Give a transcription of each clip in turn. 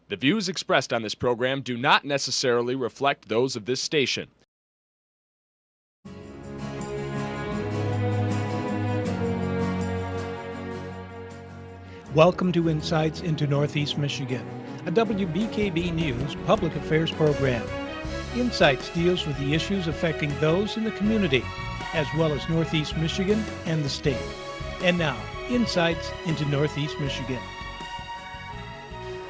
The views expressed on this program do not necessarily reflect those of this station. Welcome to Insights into Northeast Michigan, a WBKB News public affairs program. Insights deals with the issues affecting those in the community, as well as Northeast Michigan and the state. And now, Insights into Northeast Michigan.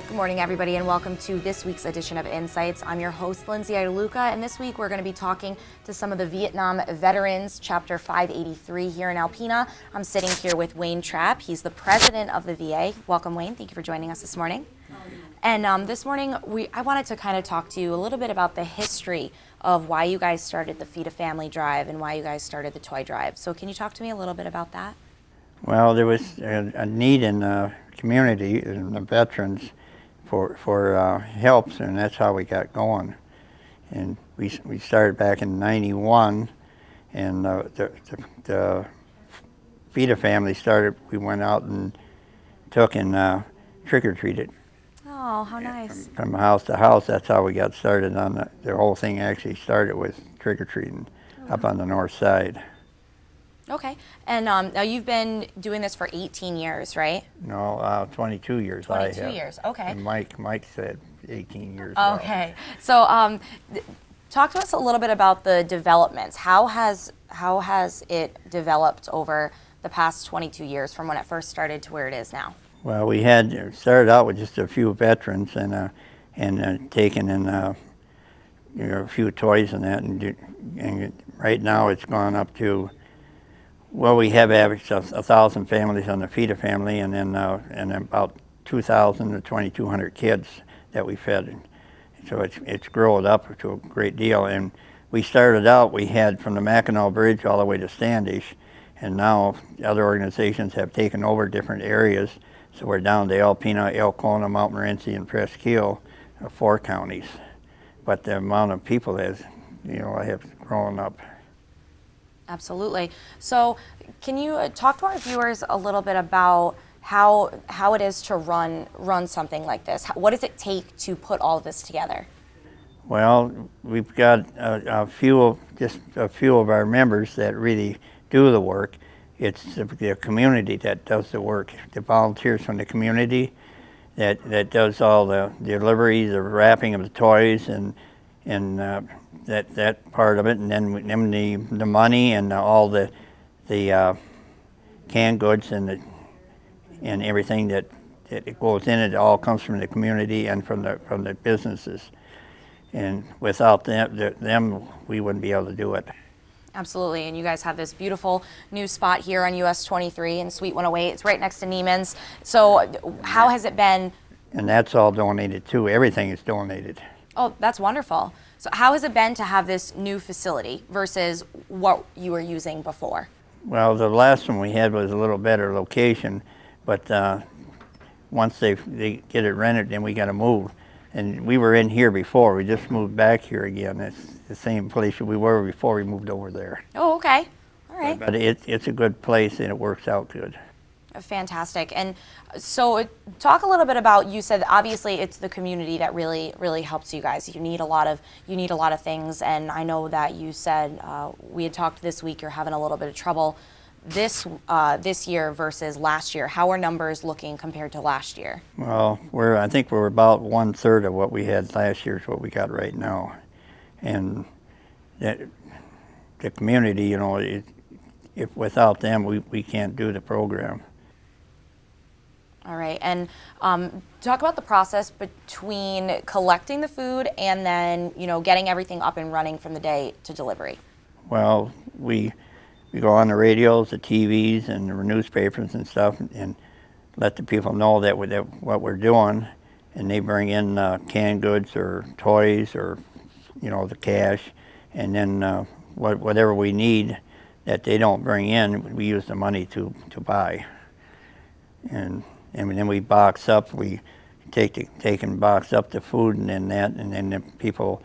Good morning, everybody, and welcome to this week's edition of Insights. I'm your host, Lindsay Idaluca, and this week we're going to be talking to some of the Vietnam veterans, Chapter 583 here in Alpena. I'm sitting here with Wayne Trapp. He's the president of the VA. Welcome, Wayne. Thank you for joining us this morning. And this morning, I wanted to kind of talk to you a little bit about the history of why you guys started the Feed a Family Drive and why you guys started the Toy Drive. So can you talk to me a little bit about that? Well, there was a need in the community and the veterans for helps, and that's how we got going. And we started back in '91, and the Feed a Family started. We went out and took and trick-or-treated. Oh, how nice. From house to house. That's how we got started on the whole thing. Actually started with trick-or-treating up on the north side. Okay, and now you've been doing this for 18 years, right? No, 22 years. 22 years, okay. And Mike said 18 years. Okay, so talk to us a little bit about the developments. How has it developed over the past 22 years from when it first started to where it is now? Well, we had started out with just a few veterans and taken in a few toys and that, and right now it's gone up to. Well, we have averaged 1,000 families on the Feed a Family, and then and about 2,000 to 2,200 kids that we fed. So it's grown up to a great deal. And we started out, we had from the Mackinac Bridge all the way to Standish, and now other organizations have taken over different areas. So we're down to Alpena, Elkona, Mount Morenci, and Presque-Isle, 4 counties. But the amount of people has, have grown up. Absolutely. So can you talk to our viewers a little bit about how it is to run something like this? What does it take to put all of this together? Well, we've got a few of our members that really do the work. It's the community that does the work. The volunteers from the community that does all the deliveries, the wrapping of the toys, and that part of it, and then the money and all the canned goods and everything that goes in it all comes from the community and from the businesses. And without them, we wouldn't be able to do it. Absolutely, and you guys have this beautiful new spot here on US 23 in Suite 108. It's right next to Neiman's. So how has it been? And that's all donated too. Everything is donated. Oh, that's wonderful. So how has it been to have this new facility versus what you were using before? Well, the last one we had was a little better location, but once they get it rented, then we got to move. And we were in here before. We just moved back here again. It's the same place we were before we moved over there. Oh, okay. All right. But it's a good place, and it works out good. Fantastic. And so talk a little bit about, you said obviously it's the community that really helps you guys. You need a lot of things, and I know that you said we had talked this week you're having a little bit of trouble this year versus last year. How are numbers looking compared to last year? Well, I think we're about 1/3 of what we had last year is what we got right now. And the community, if without them we can't do the program. All right, and talk about the process between collecting the food and then, getting everything up and running from the day to delivery. Well, we go on the radios, the TVs, and the newspapers and stuff, and let the people know that what we're doing, and they bring in canned goods or toys or, the cash, and then whatever we need that they don't bring in, we use the money to buy. And then we box up. We take and box up the food and then the people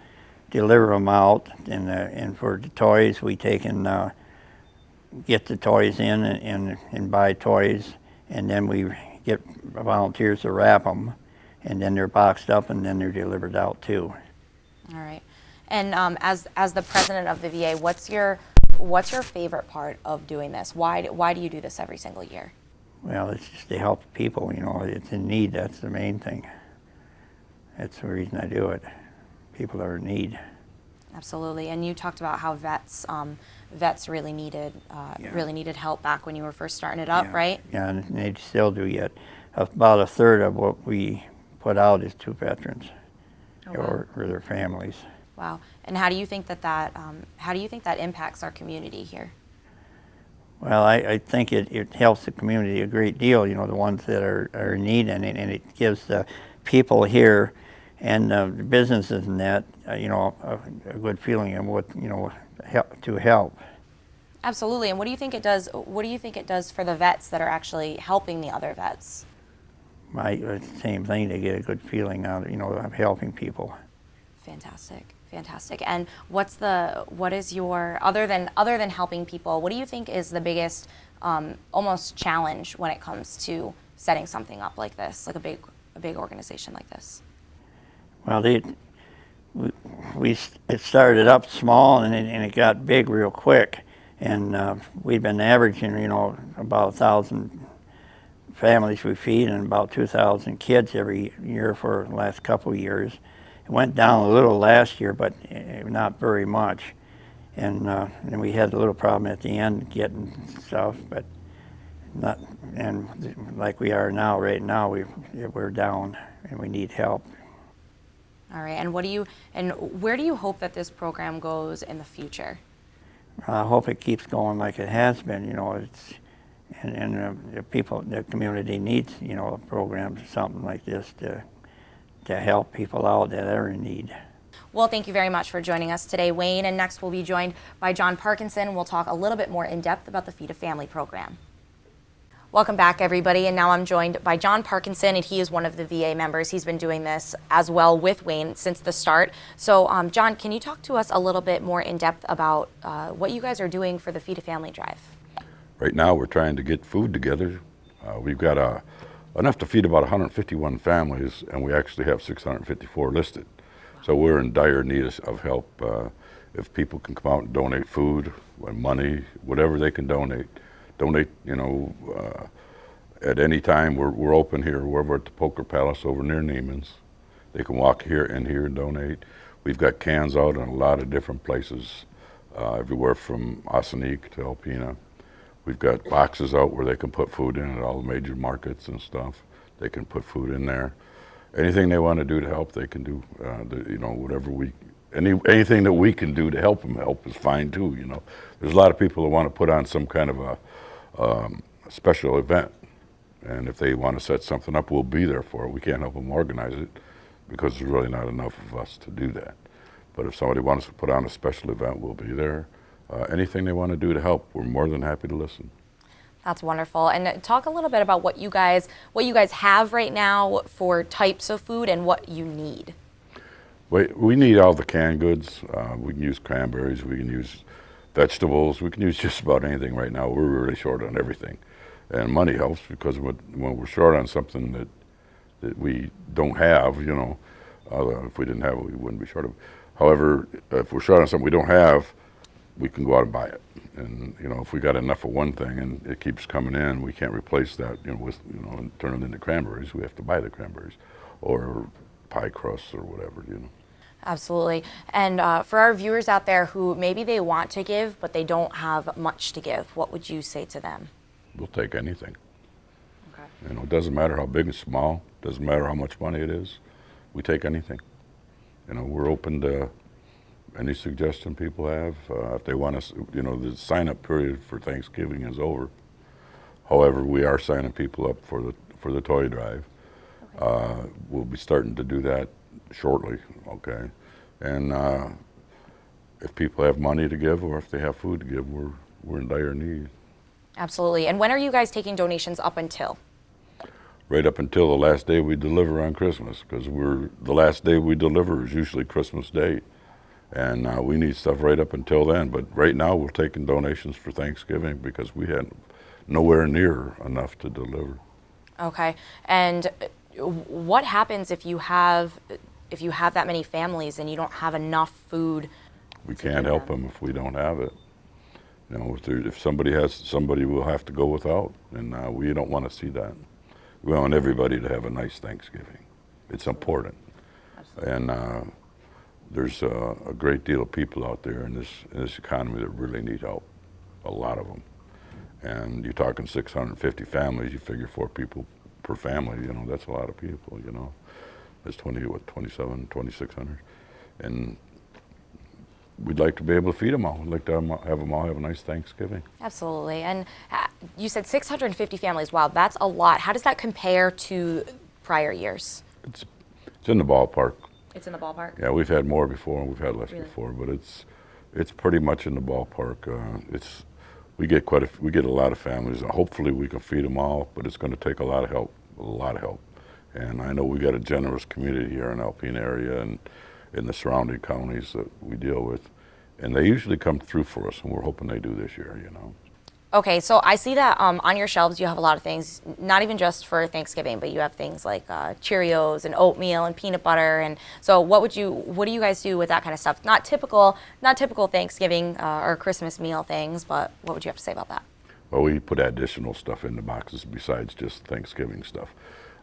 deliver them out. And for the toys, we take and get the toys in and buy toys, and then we get volunteers to wrap them, and then they're boxed up and then they're delivered out too. All right. And as the president of the VA, what's your favorite part of doing this? Why do you do this every single year? Well, it's just to help people, you know, it's in need, that's the main thing. That's the reason I do it. People are in need. Absolutely. And you talked about how vets really needed help back when you were first starting it up, Yeah. right? Yeah, and they still do yet. About a third of what we put out is to veterans or their families. Wow. And how do you think that impacts our community here? Well, I think it helps the community a great deal, you know, the ones that are in need, and it gives the people here and the businesses and that, you know, a good feeling of what, you know, to help. Absolutely. And what do you think it does? What do you think it does for the vets that are actually helping the other vets? Same thing, they get a good feeling out of, you know, of helping people. Fantastic. Fantastic. And what is your, other than helping people, what do you think is the biggest almost challenge when it comes to setting something up like this, like a big organization like this? Well, it started up small and it got big real quick, and we've been averaging, you know, about 1,000 families we feed and about 2,000 kids every year for the last couple of years. It went down a little last year, but not very much. And we had a little problem at the end getting stuff, but not. And like we are now, right now, we're down and we need help. All right. And where do you hope that this program goes in the future? I hope it keeps going like it has been. You know, the people, the community needs, you know, a program, something like this to help people out that are in need. Well, thank you very much for joining us today, Wayne. And next we'll be joined by John Parkinson. We'll talk a little bit more in depth about the Feed a Family program. Welcome back, everybody. And now I'm joined by John Parkinson, and he is one of the VA members. He's been doing this as well with Wayne since the start. So, John, can you talk to us a little bit more in depth about what you guys are doing for the Feed a Family drive? Right now, we're trying to get food together. We've got enough to feed about 151 families, and we actually have 654 listed. So we're in dire need of help. If people can come out and donate food, money, whatever they can donate, you know, at any time. We're open here. We're at the Poker Palace over near Neiman's. They can walk here and donate. We've got cans out in a lot of different places, everywhere from Ossining to Alpena. We've got boxes out where they can put food in at all the major markets and stuff. They can put food in there. Anything they want to do to help, they can do. You know, whatever anything that we can do to help them help is fine too. You know, there's a lot of people that want to put on some kind of a special event, and if they want to set something up, we'll be there for it. We can't help them organize it because there's really not enough of us to do that. But if somebody wants to put on a special event, we'll be there. Anything they want to do to help, we're more than happy to listen. That's wonderful. And talk a little bit about what you guys have right now for types of food and what you need. We need all the canned goods. We can use cranberries, we can use vegetables, we can use just about anything right now. We're really short on everything. And money helps because when we're short on something that we don't have, you know, if we didn't have it, we wouldn't be short of it. However, if we're short on something we don't have, we can go out and buy it. And, you know, if we got enough of one thing and it keeps coming in, we can't replace that, you know, with, you know, and turn it into cranberries. We have to buy the cranberries or pie crusts or whatever, you know. Absolutely. And for our viewers out there who maybe they want to give, but they don't have much to give, what would you say to them? We'll take anything. Okay. You know, it doesn't matter how big or small, doesn't matter how much money it is. We take anything. You know, we're open to any suggestion people have. If they want us, you know, the sign-up period for Thanksgiving is over. However, we are signing people up for the toy drive. Okay. We'll be starting to do that shortly, okay? And if people have money to give or if they have food to give, we're in dire need. Absolutely. And when are you guys taking donations up until? Right up until the last day we deliver on Christmas, because the last day we deliver is usually Christmas Day. And we need stuff right up until then. But right now we're taking donations for Thanksgiving because we had nowhere near enough to deliver. Okay. And what happens if you have that many families and you don't have enough food? We can't help them if we don't have it. You know, if somebody has, somebody will have to go without, and we don't want to see that. We want everybody to have a nice Thanksgiving. It's important. And there's a great deal of people out there in this economy that really need help, a lot of them. And you're talking 650 families, you figure 4 people per family, you know, that's a lot of people, you know. That's 2,600. And we'd like to be able to feed them all. We'd like to have them all have a nice Thanksgiving. Absolutely. And you said 650 families. Wow, that's a lot. How does that compare to prior years? It's in the ballpark. It's in the ballpark? Yeah, we've had more before and we've had less before, but it's pretty much in the ballpark. We get a lot of families. Hopefully we can feed them all, but it's going to take a lot of help, And I know we got a generous community here in Alpena area and in the surrounding counties that we deal with, and they usually come through for us, and we're hoping they do this year, you know. Okay, so I see that on your shelves you have a lot of things, not even just for Thanksgiving, but you have things like Cheerios and oatmeal and peanut butter. And so what do you guys do with that kind of stuff? Not typical Thanksgiving or Christmas meal things, but what would you have to say about that? Well, we put additional stuff in the boxes besides just Thanksgiving stuff.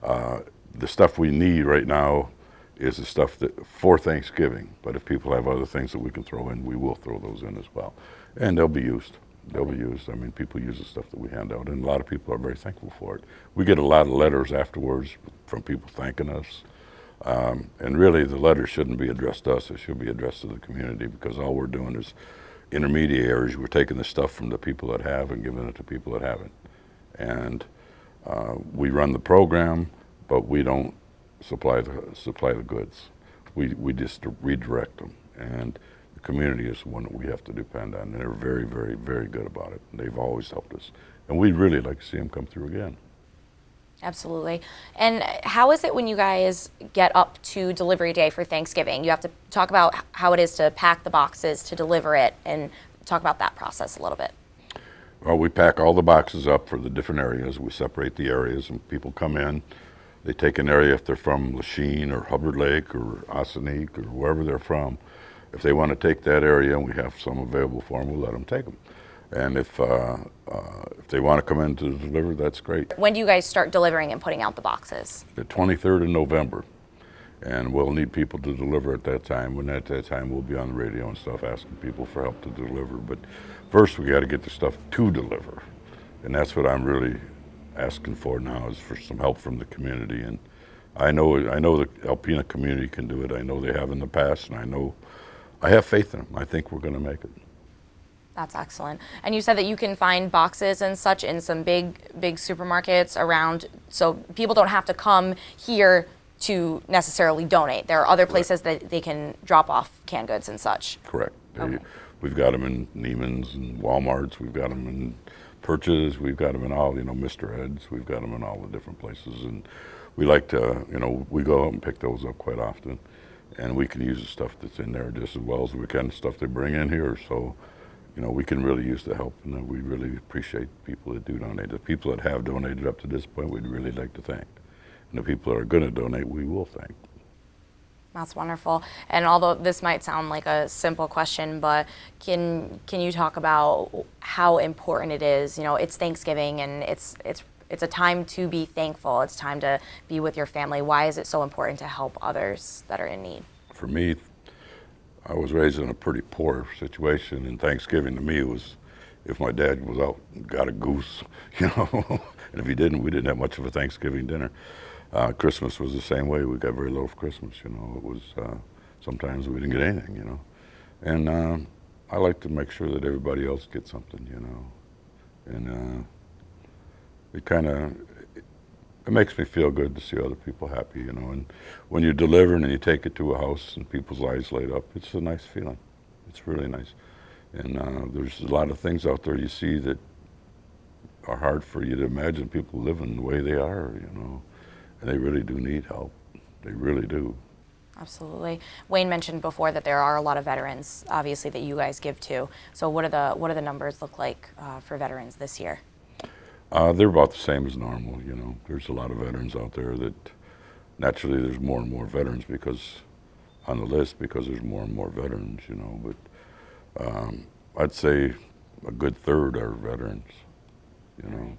The stuff we need right now is the stuff that for Thanksgiving, but if people have other things that we can throw in, we will throw those in as well. And they'll be used. They'll be used. I mean, people use the stuff that we hand out, and a lot of people are very thankful for it. We get a lot of letters afterwards from people thanking us. And really, the letters shouldn't be addressed to us. It should be addressed to the community, because all we're doing is intermediaries. We're taking the stuff from the people that have and giving it to people that haven't. And we run the program, but we don't supply the goods. We just redirect them. And the community is the one that we have to depend on, and they're very, very, very good about it. They've always helped us, and we'd really like to see them come through again. Absolutely. And how is it when you guys get up to delivery day for Thanksgiving? You have to talk about how it is to pack the boxes, to deliver it, and talk about that process a little bit. Well, we pack all the boxes up for the different areas. We separate the areas, and people come in. They take an area if they're from Lachine or Hubbard Lake or Ossining or wherever they're from. If they want to take that area and we have some available for them, we'll let them take them. And if they want to come in to deliver, that's great. When do you guys start delivering and putting out the boxes? The 23rd of November. And we'll need people to deliver at that time. And at that time, we'll be on the radio and stuff asking people for help to deliver. But first, we got to get the stuff to deliver. And that's what I'm really asking for now, is for some help from the community. And I know the Alpena community can do it. I know they have in the past, and I have faith in them. I think we're going to make it. That's excellent. And you said that you can find boxes and such in some big supermarkets around, so people don't have to come here to necessarily donate. There are other places that they can drop off canned goods and such. Correct. Okay. We've got them in Neiman's and Walmart's. We've got them in Purchase. We've got them in all, Mr. Ed's. We've got them in all the different places. And we like to, we go out and pick those up quite often. And we can use the stuff that's in there just as well as we can, the stuff they bring in here. So, we can really use the help, and we really appreciate people that do donate. The people that have donated up to this point, we'd really like to thank. And the people that are going to donate, we will thank. That's wonderful. And although this might sound like a simple question, but can you talk about how important it is? It's Thanksgiving, and it's a time to be thankful. It's time to be with your family. Why is it so important to help others that are in need? For me, I was raised in a pretty poor situation, and Thanksgiving to me was if my dad was out and got a goose, and if he didn't, we didn't have much of a Thanksgiving dinner. Christmas was the same way. We got very little for Christmas, It was, sometimes we didn't get anything, And I like to make sure that everybody else gets something, And it makes me feel good to see other people happy, And when you're delivering and you take it to a house and people's eyes light up, it's a nice feeling. It's really nice. And there's a lot of things out there you see that are hard for you to imagine people living the way they are, And they really do need help. They really do. Absolutely. Wayne mentioned before that there are a lot of veterans, obviously, that you guys give to. So what do the numbers look like for veterans this year? They're about the same as normal, There's a lot of veterans out there that naturally there's more and more veterans on the list because there's more and more veterans, you know. But I'd say a good third are veterans, you know.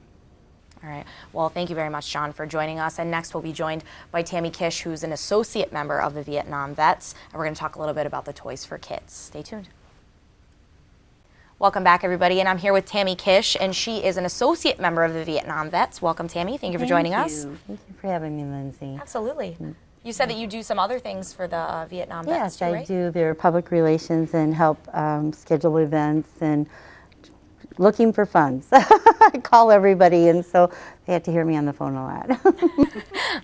All right. Well, thank you very much, John, for joining us. And next we'll be joined by Tammy Kish, who's an associate member of the Vietnam Vets. And we're going to talk a little bit about the Toys for Kids. Stay tuned. Welcome back, everybody. And I'm here with Tammy Kish, and she is an associate member of the Vietnam Vets. Welcome, Tammy. Thank you for joining us. Thank you for having me, Lindsay. Absolutely. You said that you do some other things for the Vietnam Vets, Yes, too, I right? do. They're public relations and help schedule events and looking for funds. I call everybody, and so they have to hear me on the phone a lot.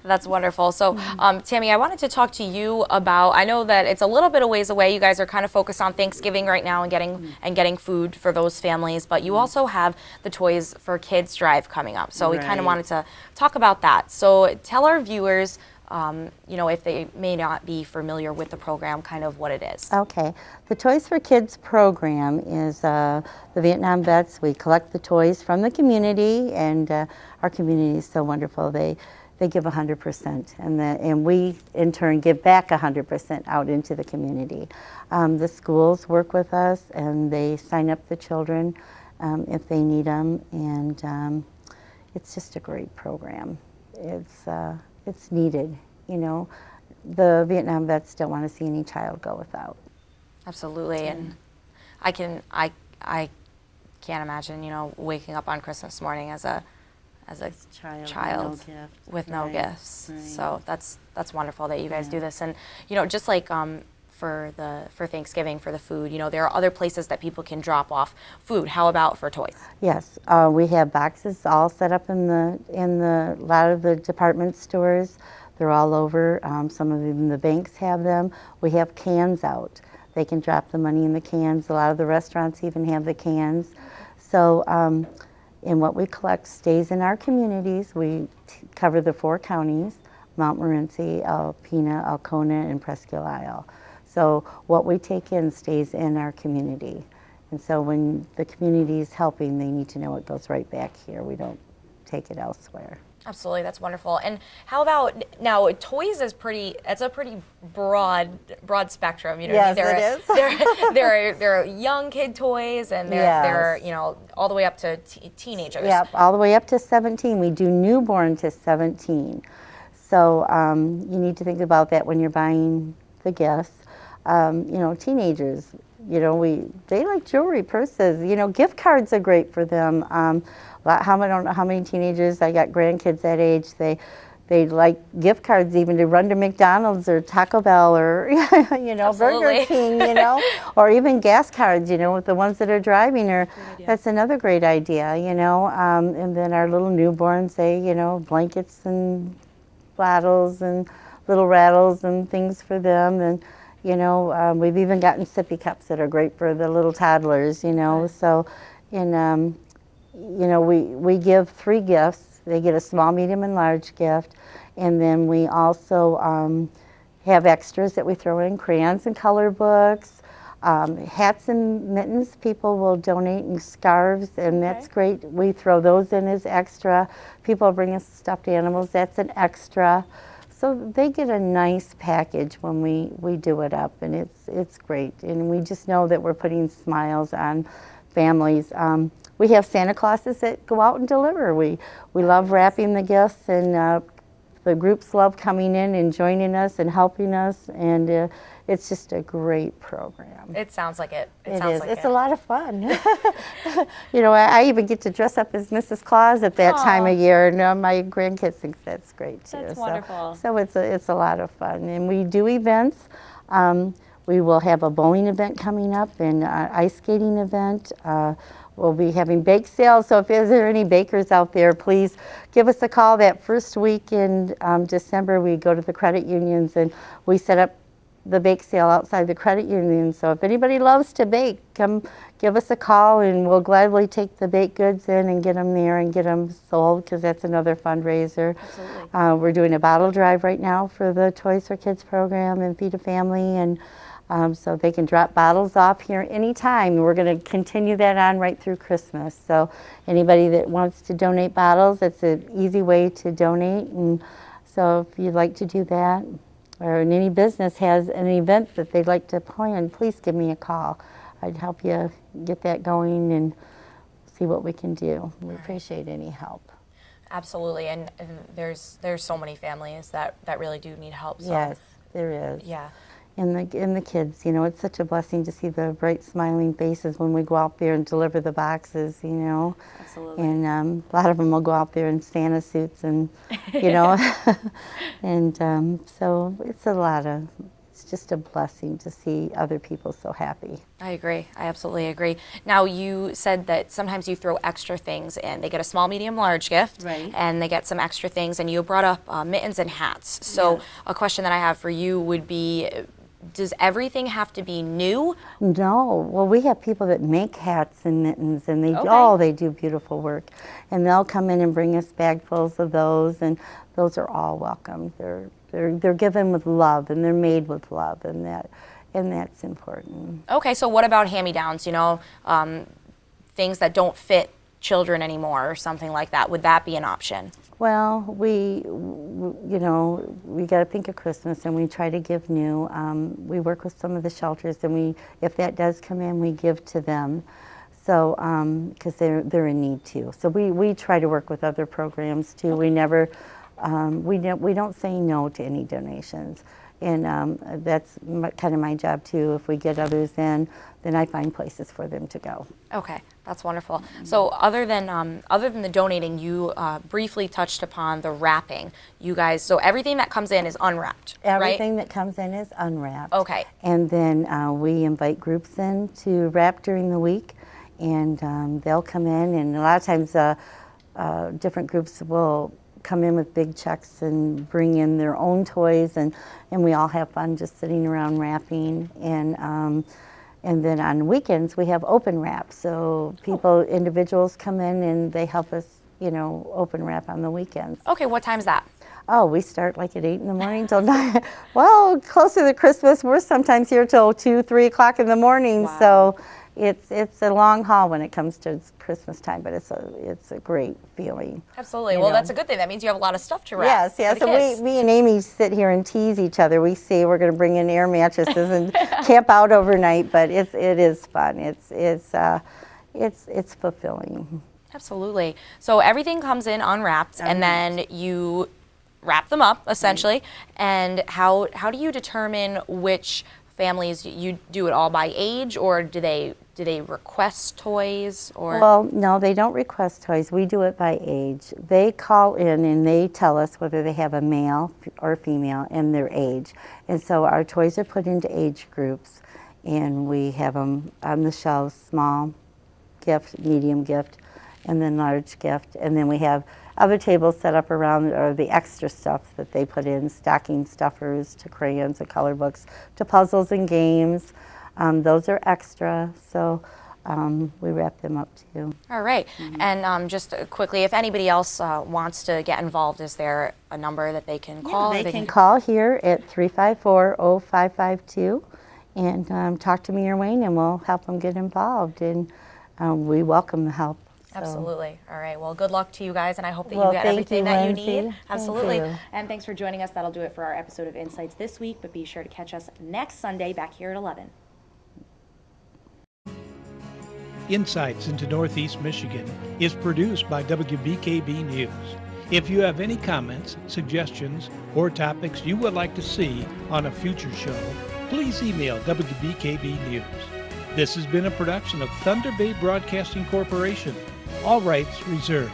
That's wonderful. So, Tammy, I wanted to talk to you about, I know that it's a little bit of ways away. You guys are kind of focused on Thanksgiving right now and getting food for those families, but you also have the Toys for Kids drive coming up. So we kind of wanted to talk about that. So tell our viewers, you know, if they may not be familiar with the program, kind of what it is. Okay. The Toys for Kids program is the Vietnam Vets. We collect the toys from the community, and our community is so wonderful. They give 100%, and we in turn give back 100% out into the community. The schools work with us, and they sign up the children if they need them, and it's just a great program. It's needed, you know. The Vietnam Vets don't want to see any child go without. Absolutely, and I can't imagine, you know, waking up on Christmas morning as a child with no gifts. Right. So that's wonderful that you guys do this, and you know, just like for Thanksgiving, for the food, you know, there are other places that people can drop off food. How about for toys? Yes, we have boxes all set up in the lot of the department stores. They're all over. Some of even the banks have them. We have cans out. They can drop the money in the cans. A lot of the restaurants even have the cans. So, and what we collect stays in our communities. We cover the 4 counties: Montmorency, Alpena, Alcona, and Presque Isle. So what we take in stays in our community. And so when the community is helping, they need to know it goes right back here. We don't take it elsewhere. Absolutely, that's wonderful. And how about now? Toys is it's a pretty broad spectrum. You know, Yes, it is. there are young kid toys, and there are, you know, all the way up to teenagers. Yep, all the way up to 17. We do newborn to 17. So you need to think about that when you're buying the gifts. You know, teenagers, you know, they like jewelry, purses. You know, gift cards are great for them. I don't know how many teenagers, I got grandkids that age, they like gift cards even to run to McDonald's or Taco Bell or, you know, Absolutely. Burger King, you know, or even gas cards, you know, with the ones that are driving. That's another great idea, you know. And then our little newborns, you know, blankets and bottles and little rattles and things for them. And, you know, we've even gotten sippy cups that are great for the little toddlers, you know. Right. So, you know, we give 3 gifts. They get a small, medium, and large gift. And then we also have extras that we throw in: crayons and color books, hats and mittens. People will donate, and scarves, and that's great. We throw those in as extra. People bring us stuffed animals. That's an extra. So they get a nice package when we do it up, and it's great. And we just know that we're putting smiles on families. We have Santa Clauses that go out and deliver. We love wrapping the gifts, and the groups love coming in and joining us and helping us, and it's just a great program. It sounds like it. It is. It's a lot of fun. You know, I even get to dress up as Mrs. Claus at that time of year, and my grandkids think that's great too. That's wonderful. So it's a lot of fun, and we do events. We will have a bowling event coming up and an ice skating event. We'll be having bake sales, so if there any bakers out there, please give us a call. That first week in December, we go to the credit unions and we set up the bake sale outside the credit union. So if anybody loves to bake, come give us a call, and we'll gladly take the baked goods in and get them there and get them sold, because that's another fundraiser. Absolutely. We're doing a bottle drive right now for the Toys for Kids program and Feed a Family, and so they can drop bottles off here anytime. We're going to continue that on right through Christmas. So anybody that wants to donate bottles, it's an easy way to donate. And So if you'd like to do that, or any business has an event that they'd like to plan, please give me a call. I'd help you get that going and see what we can do. We appreciate any help. Absolutely, and there's so many families that really do need help. So. Yes, there is. Yeah. And the kids, you know, it's such a blessing to see the bright smiling faces when we go out there and deliver the boxes, you know. Absolutely. And a lot of them will go out there in Santa suits and, you know, and so it's just a blessing to see other people so happy. I agree. I absolutely agree. Now, you said that sometimes you throw extra things in. They get a small, medium, large gift, Right. and they get some extra things, and you brought up mittens and hats. So a question that I have for you would be, does everything have to be new? No, well, we have people that make hats and mittens, and they do beautiful work, and they'll come in and bring us bagfuls of those, and those are all welcome. They're given with love, and they're made with love, and that's important. Okay, so what about hand-me-downs, you know, things that don't fit children anymore or something like that? Would that be an option? Well, we got to think of Christmas, and we try to give new. We work with some of the shelters, and if that does come in, we give to them. So, because they're in need too. So we try to work with other programs too. We never, we don't say no to any donations, and that's kind of my job too. If we get others in, then I find places for them to go. Okay, that's wonderful. So other than the donating, you briefly touched upon the wrapping. You guys, so everything that comes in is unwrapped, Everything right? that comes in is unwrapped. Okay. And then we invite groups in to wrap during the week, and they'll come in, and a lot of times different groups will come in with big checks and bring in their own toys, and we all have fun just sitting around wrapping. And then on weekends we have open wrap, so individuals come in and they help us, you know, open wrap on the weekends. Okay, what time's that? Oh, we start like at 8 in the morning till 9. Well, closer to Christmas, we're sometimes here till 2, 3 o'clock in the morning. Wow. So it's a long haul when it comes to Christmas time, but it's a great feeling. Absolutely. You Well, know. that's a good thing. That means you have a lot of stuff to wrap. Yes. for the So kids. me and Amy sit here and tease each other. We say we're going to bring in air mattresses and camp out overnight, but it is fun. It's fulfilling. Absolutely. So everything comes in unwrapped, and then you wrap them up essentially. And how do you determine which families you do it all by age, or do they request toys, or? Well, no, they don't request toys. We do it by age. They call in and they tell us whether they have a male or female and their age. And so our toys are put into age groups, and we have them on the shelves: small gift, medium gift, and then large gift. And then we have other tables set up around, or the extra stuff that they put in: stocking stuffers to crayons to color books to puzzles and games. Those are extra, so we wrap them up too. All right. And just quickly, if anybody else wants to get involved, is there a number that they can call? They can call here at 354-0552 and talk to me or Wayne, and we'll help them get involved. And we welcome the help. So. Absolutely. All right. Well, good luck to you guys, and I hope that Well, you get thank everything you, that you Lindsay. need. Absolutely. Thank you. And thanks for joining us. That'll do it for our episode of Insights this week, but be sure to catch us next Sunday back here at 11. Insights into Northeast Michigan is produced by WBKB News. If you have any comments, suggestions, or topics you would like to see on a future show, please email WBKB News. This has been a production of Thunder Bay Broadcasting Corporation. All rights reserved.